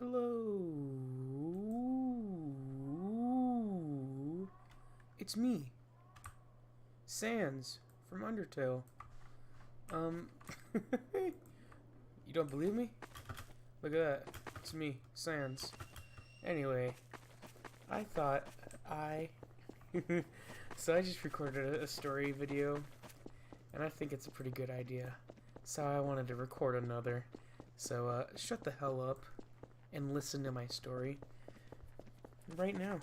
Hello. It's me, Sans from Undertale. Um, you don't believe me? Look at that. It's me, Sans. Anyway, I thought so I just recorded a story video, and I think it's a pretty good idea. So I wanted to record another. So shut the hell up and listen to my story right now.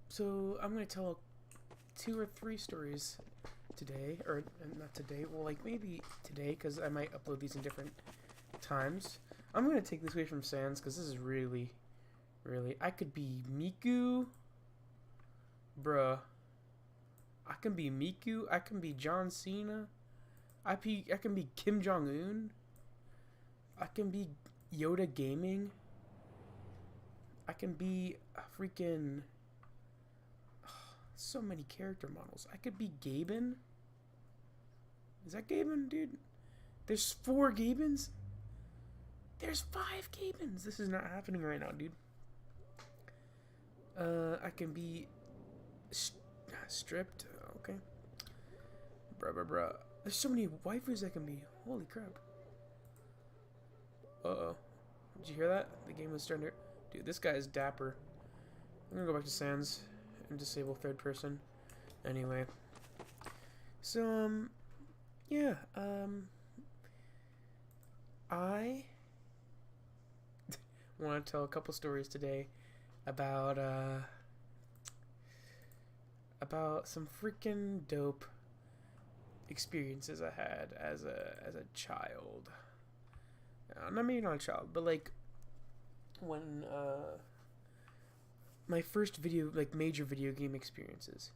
So I'm gonna tell 2 or 3 stories today, or not today. Well, like maybe today, because I might upload these in different times. I'm gonna take this away from Sans because this is really, I could be Miku, bruh. I can be Miku. I can be John Cena. I can be Kim Jong-un. I can be Yoda Gaming. I can be a freaking so many character models. I could be Gaben. Is that Gaben, dude? There's 4 Gabens? There's 5 Gabens. This is not happening right now, dude. I can be stripped. Okay. Bruh. There's so many waifus I can be. Holy crap. Uh-oh. Did you hear that? The game was starting to... Dude, this guy is dapper. I'm gonna go back to Sans and disable 3rd person. Anyway. So, yeah, I want to tell a couple stories today about some freaking dope experiences I had as a child. Maybe not a child, but like when my first major video game experiences.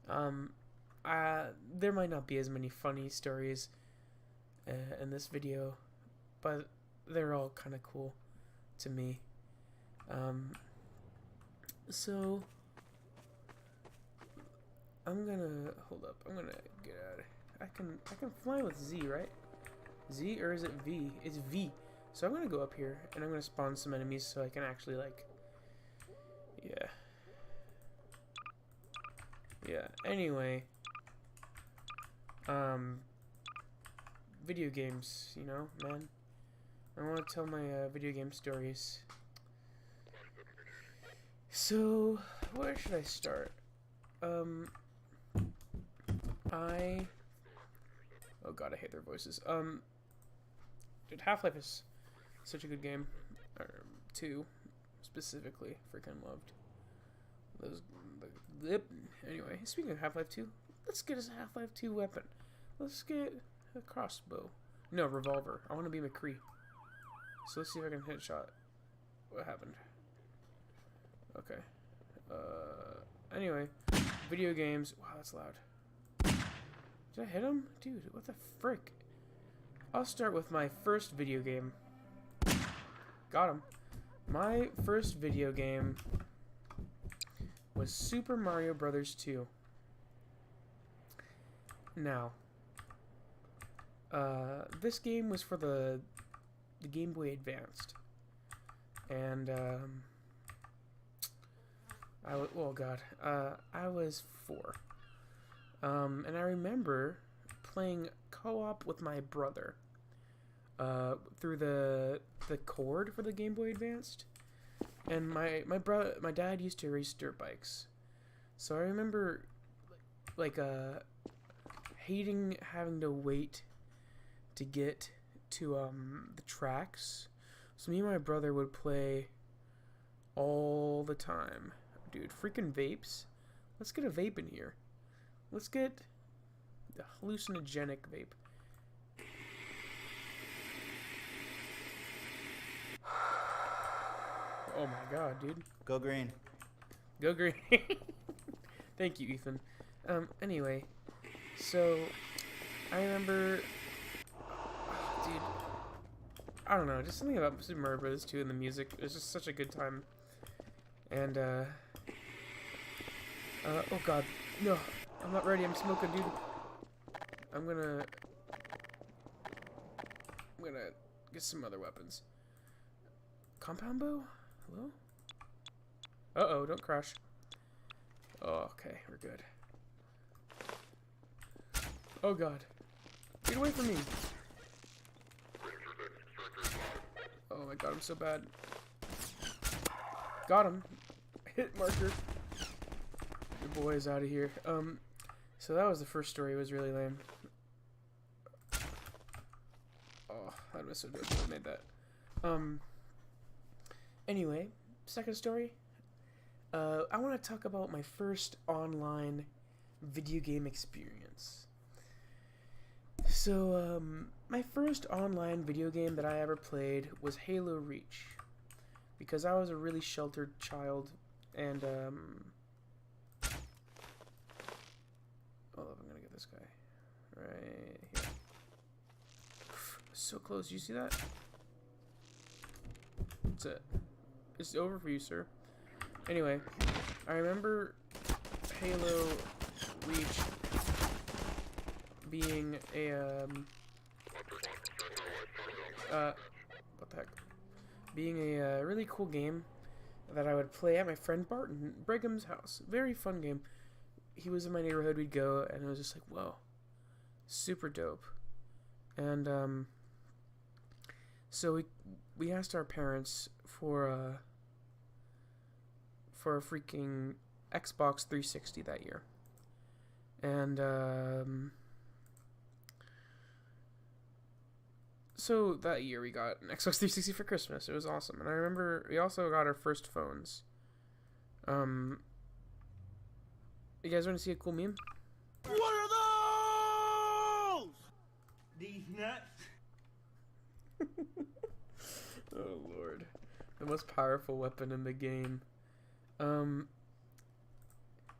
There might not be as many funny stories in this video, but they're all kind of cool to me. So I'm gonna hold up. I'm gonna get out of. I can fly with Z, right? Z, or is it V? It's V. So I'm gonna go up here and I'm gonna spawn some enemies so I can actually yeah. Anyway, video games, you know, man. I want to tell my video game stories. So where should I start? Oh god, I hate their voices. Dude, Half-Life is such a good game. 2 specifically, freaking loved. Anyway, speaking of Half-Life 2, let's get us a Half-Life 2 weapon. Let's get a crossbow. No, revolver. I want to be McCree. So let's see if I can headshot. What happened? Okay. Anyway, video games. Wow, that's loud. Did I hit him? Dude, what the frick? I'll start with my first video game. Got him. My first video game was Super Mario Brothers 2. Now, this game was for the Game Boy Advanced, and I was 4, and I remember playing co-op with my brother through the cord for the Game Boy Advanced. And my dad used to race dirt bikes, so I remember hating having to wait to get to the tracks. So me and my brother would play all the time. Dude, freaking vapes. Let's get a vape in here. Let's get the hallucinogenic vape. Oh my god, dude. Go green. Go green. Thank you, Ethan. Anyway, so I remember, dude, I don't know, just something about Super Mario Bros. 2 and the music. It was just such a good time. And, oh god, no, I'm not ready. I'm smoking, dude. I'm gonna get some other weapons. Compound bow? Hello? Uh-oh, don't crash. Oh, okay, we're good. Oh god. Get away from me! Oh my god, I'm so bad. Got him. Hit marker. The boy is out of here. So that was the first story. It was really lame. Oh, that was so good. I made that. Anyway, second story. I want to talk about my first online video game experience. So, my first online video game that I ever played was Halo Reach. Because I was a really sheltered child, and, oh, I'm gonna get this guy. Right here. So close, you see that? That's it. It's over for you, sir. Anyway, I remember Halo Reach being a, what the heck? Being a really cool game that I would play at my friend Barton Brigham's house. Very fun game. He was in my neighborhood, we'd go, and it was just like, whoa. Super dope. And, so we asked our parents for a freaking Xbox 360 that year. And, so that year we got an Xbox 360 for Christmas. It was awesome. And I remember we also got our first phones. You guys want to see a cool meme? What are those? These nuts. Oh lord. The most powerful weapon in the game.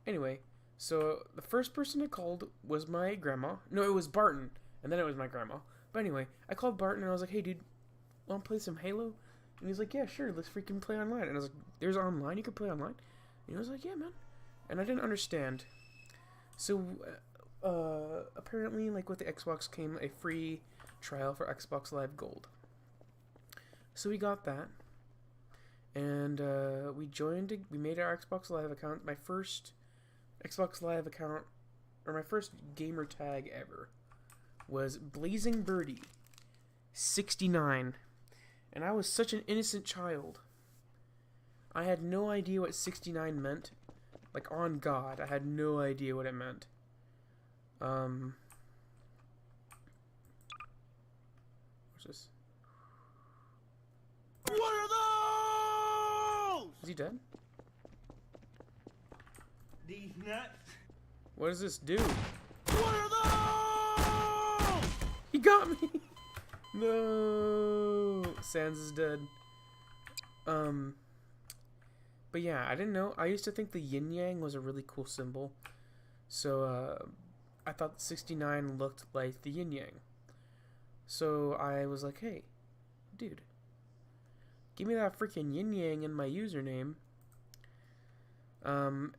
Anyway, so the first person I called was my grandma. No, it was Barton. And then it was my grandma. But anyway, I called Barton and I was like, hey dude, wanna play some Halo? And he's like, yeah, sure, let's freaking play online. And I was like, there's online? You can play online? And he was like, yeah, man. And I didn't understand. So, apparently, like, with the Xbox came a free trial for Xbox Live Gold. So we got that. And, we made our Xbox Live account. My first Xbox Live account, or my first gamer tag ever, was Blazing Birdie 69. And I was such an innocent child. I had no idea what 69 meant. Like, on God, I had no idea what it meant. What's this? What are those? Is he dead? These nuts. What does this do? What are those? He got me! No! Sans is dead. But yeah, I didn't know. I used to think the yin-yang was a really cool symbol. So, I thought 69 looked like the yin-yang. So, I was like, hey, dude, give me that freaking yin-yang in my username. And,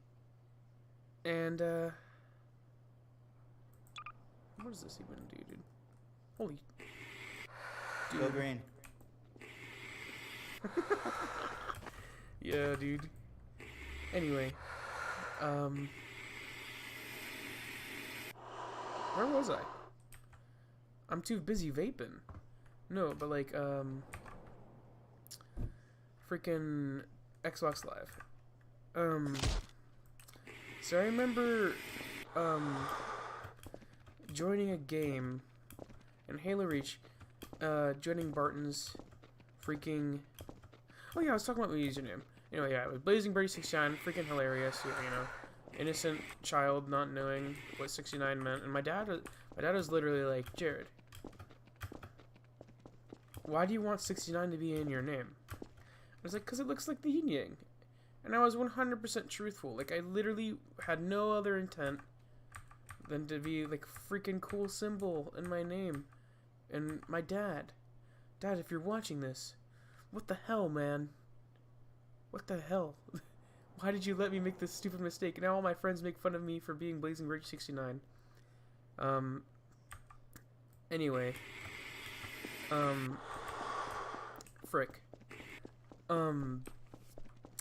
what does this even do, dude? Holy... Dude. Go green. Yeah, dude. Anyway, where was I? I'm too busy vaping. No, but like, freaking Xbox Live. So I remember, joining a game in Halo Reach, joining Barton's freaking... Oh yeah, I was talking about my username. Anyway, yeah, it was Blazing Birdie 69, freaking hilarious, you know, innocent child not knowing what 69 meant. And my dad was literally like, Jared, why do you want 69 to be in your name? I was like, because it looks like the yin yang. And I was 100% truthful. Like, I literally had no other intent than to be, like, freaking cool symbol in my name. And my dad, if you're watching this, what the hell, man? What the hell? Why did you let me make this stupid mistake? Now all my friends make fun of me for being Blazing Birdie 69. Anyway. frick.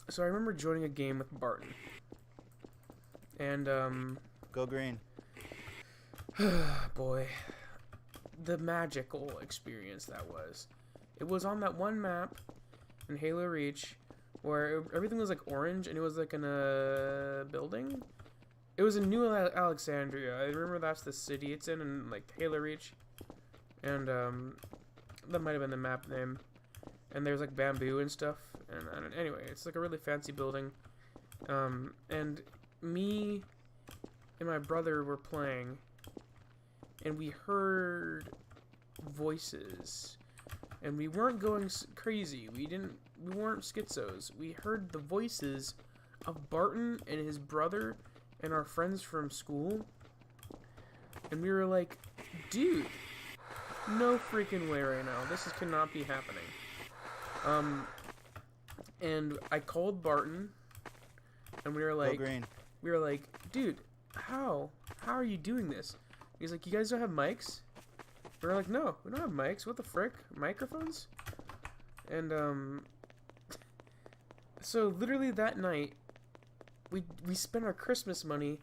So I remember joining a game with Barton. And, Go green. boy, the magical experience that was. It was on that one map in Halo Reach where everything was like orange and it was like in a building. It was in New Alexandria. I remember that's the city it's in like Halo Reach. And, that might have been the map name. And there's like bamboo and stuff. And anyway, it's like a really fancy building. And me and my brother were playing. And we heard voices. And we weren't going crazy. We weren't schizos. We heard the voices of Barton and his brother and our friends from school. And we were like, dude, no freaking way right now. This cannot be happening. And I called Barton, and we were like, dude, how are you doing this? He's like, you guys don't have mics? We were like, no, we don't have mics. What the frick? Microphones? And, so literally that night, we spent our Christmas money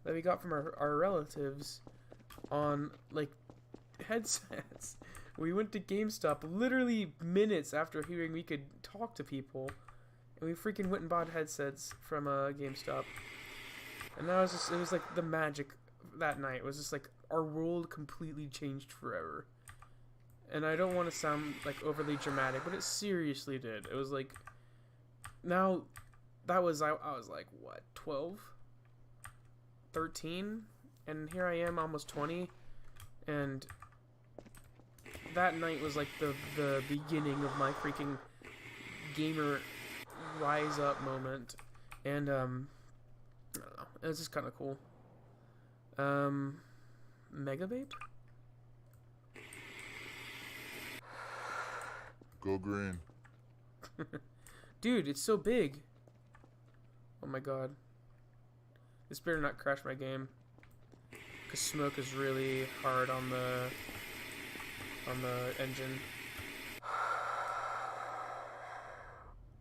that we got from our relatives on, like, headsets. We went to GameStop literally minutes after hearing we could talk to people, and we freaking went and bought headsets from GameStop. And that was just, it was like the magic that night. It was just like our world completely changed forever. And I don't want to sound like overly dramatic, but it seriously did. It was like, now that was, I was like, what, 12? 13? And here I am, almost 20, and that night was like the beginning of my freaking gamer rise up moment. And I don't know, it was just kind of cool. Mega Vape? Go green. Dude, it's so big. Oh my god. This better not crash my game, because smoke is really hard on the engine.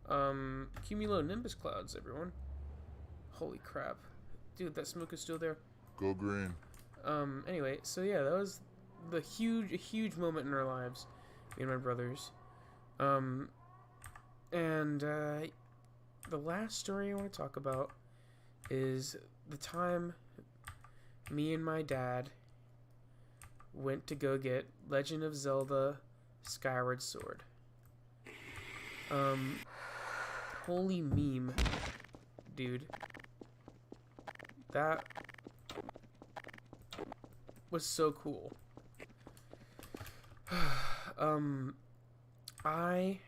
Cumulonimbus clouds, everyone. Holy crap. Dude, that smoke is still there. Go green. Anyway, so yeah, that was a huge moment in our lives, me and my brothers. The last story I want to talk about is the time me and my dad went to go get Legend of Zelda Skyward Sword. Holy meme, dude. That was so cool. I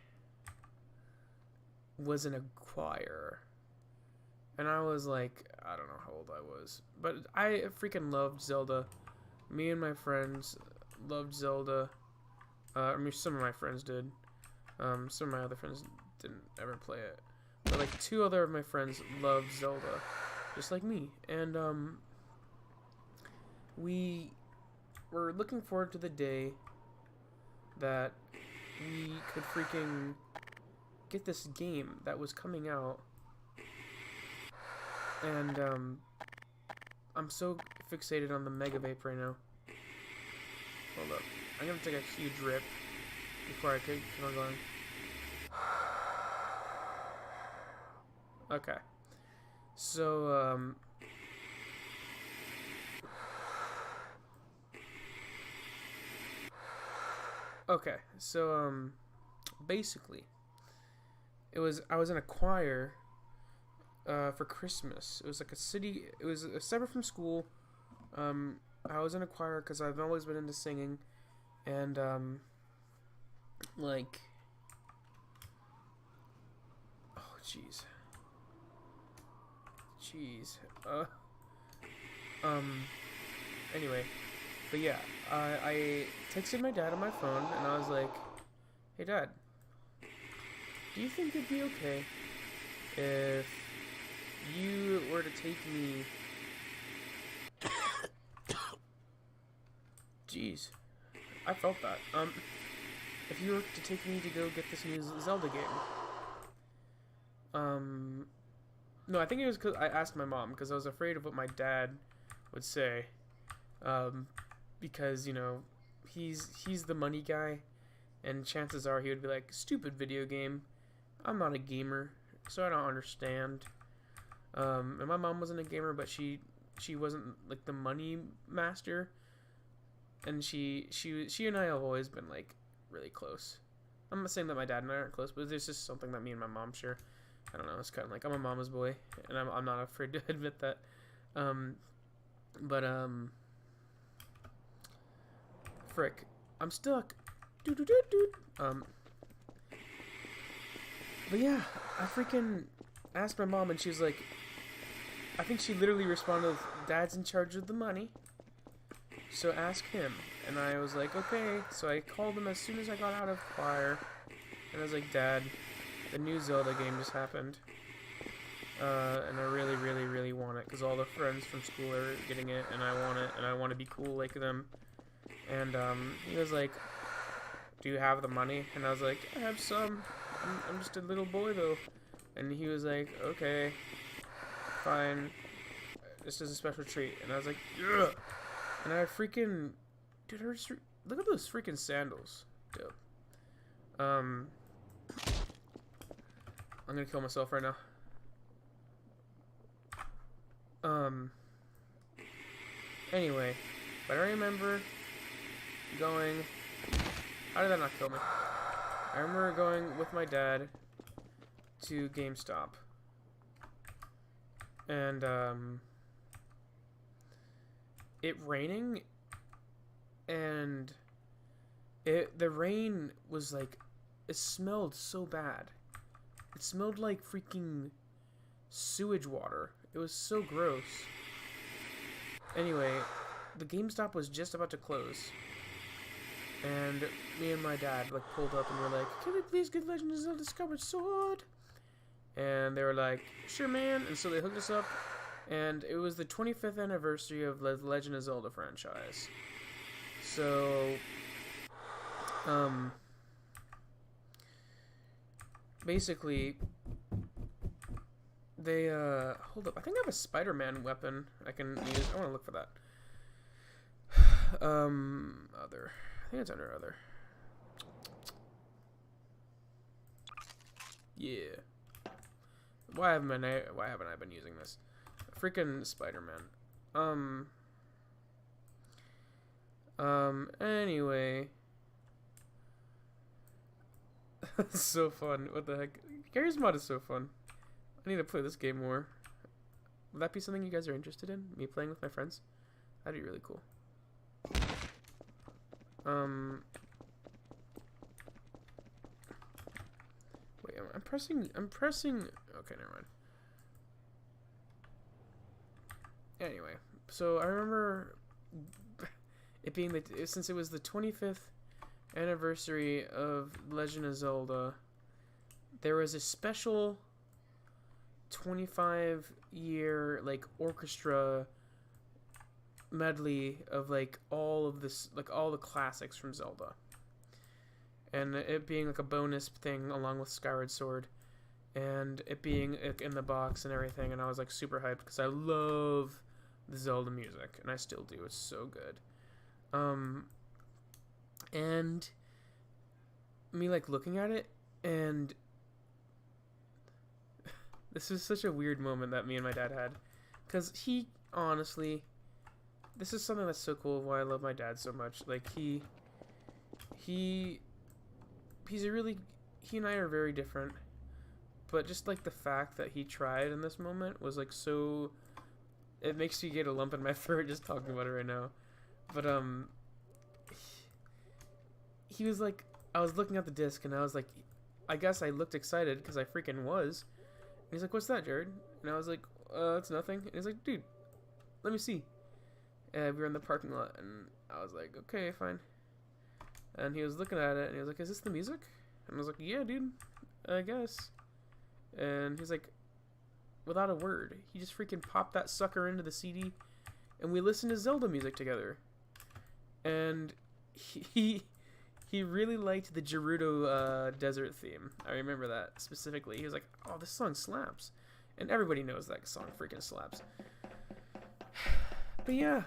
was in a choir, and I was like, I don't know how old I was, but I freaking loved Zelda. Me and my friends loved Zelda. I mean, some of my friends did. Some of my other friends didn't ever play it. But, like, 2 other of my friends loved Zelda, just like me. And, we were looking forward to the day that we could freaking get this game that was coming out. And, I'm so fixated on the Mega Vape right now. Hold up. I'm gonna take a huge rip before I keep on going. Okay. So, okay, so, basically, I was in a choir, for Christmas. It was like it was separate from school. I was in a choir because I've always been into singing, and, like, oh, jeez. Anyway, but yeah, I texted my dad on my phone, and I was like, hey, Dad, do you think it'd be okay if you were to take me... Jeez, I felt that. if you were to take me to go get this new Zelda game. No, I think it was because I asked my mom because I was afraid of what my dad would say. Because, you know, he's the money guy, and chances are he would be like, stupid video game. I'm not a gamer, so I don't understand. And my mom wasn't a gamer, but she wasn't like the money master, and she and I have always been like really close. I'm not saying that my dad and I aren't close, but there's just something that me and my mom share. I don't know. It's kind of like I'm a mama's boy, and I'm not afraid to admit that. Frick, I'm stuck. But yeah, I freaking asked my mom, and she was like, I think she literally responded with, Dad's in charge of the money, so ask him. And I was like, okay. So I called him as soon as I got out of choir, and I was like, Dad, the new Zelda game just happened, and I really, really, really want it, because all the friends from school are getting it, and I want it, and I want to be cool like them. And he was like, do you have the money? And I was like, I have some. I'm just a little boy, though. And he was like, okay, fine. This is a special treat. And I was like, yeah. And I freaking... Dude, look at those freaking sandals. Dope. I'm gonna kill myself right now. Anyway. But I remember going... How did that not kill me? I remember going with my dad to GameStop. And, it raining, and the rain was like, it smelled so bad. It smelled like freaking sewage water. It was so gross. Anyway, the GameStop was just about to close. And me and my dad like pulled up and were like, can we please get Legend of Zelda Skyward Sword? And they were like, sure, man. And so they hooked us up. And it was the 25th anniversary of the Legend of Zelda franchise. So, basically, they, hold up. I think I have a Spider-Man weapon I can use. I want to look for that. Other. I think it's under other. Yeah. Why haven't I been using this? Freaking Spider-Man. Anyway. That's so fun. What the heck? Gary's Mod is so fun. I need to play this game more. Would that be something you guys are interested in? Me playing with my friends? That'd be really cool. Wait, I'm pressing, okay, never mind. Anyway, so I remember it being since it was the 25th anniversary of Legend of Zelda, there was a special 25-year, like, orchestra medley of like all of this, like all the classics from Zelda, and it being like a bonus thing along with Skyward Sword, and it being in the box and everything. And I was like super hyped because I love the Zelda music, and I still do. It's so good. And me like looking at it, and this is such a weird moment that me and my dad had, because he honestly, this is something that's so cool, why I love my dad so much. Like, he's a really, he and I are very different, but just, like, the fact that he tried in this moment was, like, so, it makes me get a lump in my throat just talking about it right now. But, he was, like, I was looking at the disc, and I was, like, I guess I looked excited, because I freaking was. And he's like, what's that, Jared? And I was like, it's nothing. And he's like, dude, let me see. And we were in the parking lot, and I was like, okay, fine. And he was looking at it, and he was like, is this the music? And I was like, yeah, dude, I guess. And he's like, without a word, he just freaking popped that sucker into the CD, and we listened to Zelda music together. And he He really liked the Gerudo desert theme. I remember that specifically. He was like, "Oh, this song slaps," and everybody knows that song freaking slaps. But yeah.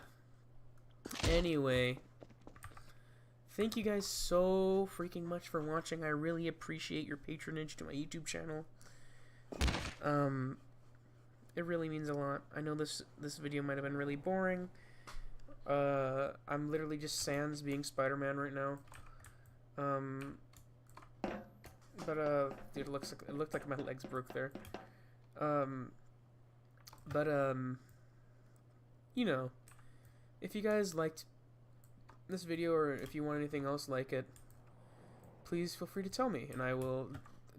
Anyway, thank you guys so freaking much for watching. I really appreciate your patronage to my YouTube channel. It really means a lot. I know this video might have been really boring. I'm literally just Sans being Spider-Man right now. Dude, it looked like my legs broke there. You know, if you guys liked this video or if you want anything else like it, please feel free to tell me, and I will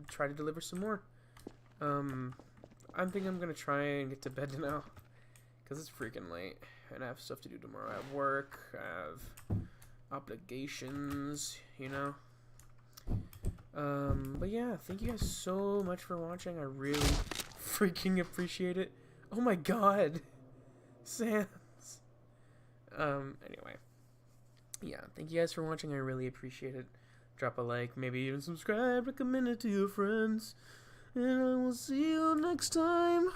try to deliver some more. I think I'm gonna try and get to bed now, because it's freaking late, and I have stuff to do tomorrow. I have work, I have obligations, you know. But yeah, thank you guys so much for watching. I really freaking appreciate it. Oh my god, Sans. Anyway, yeah, thank you guys for watching. I really appreciate it. Drop a like, maybe even subscribe, recommend it to your friends, and I will see you next time.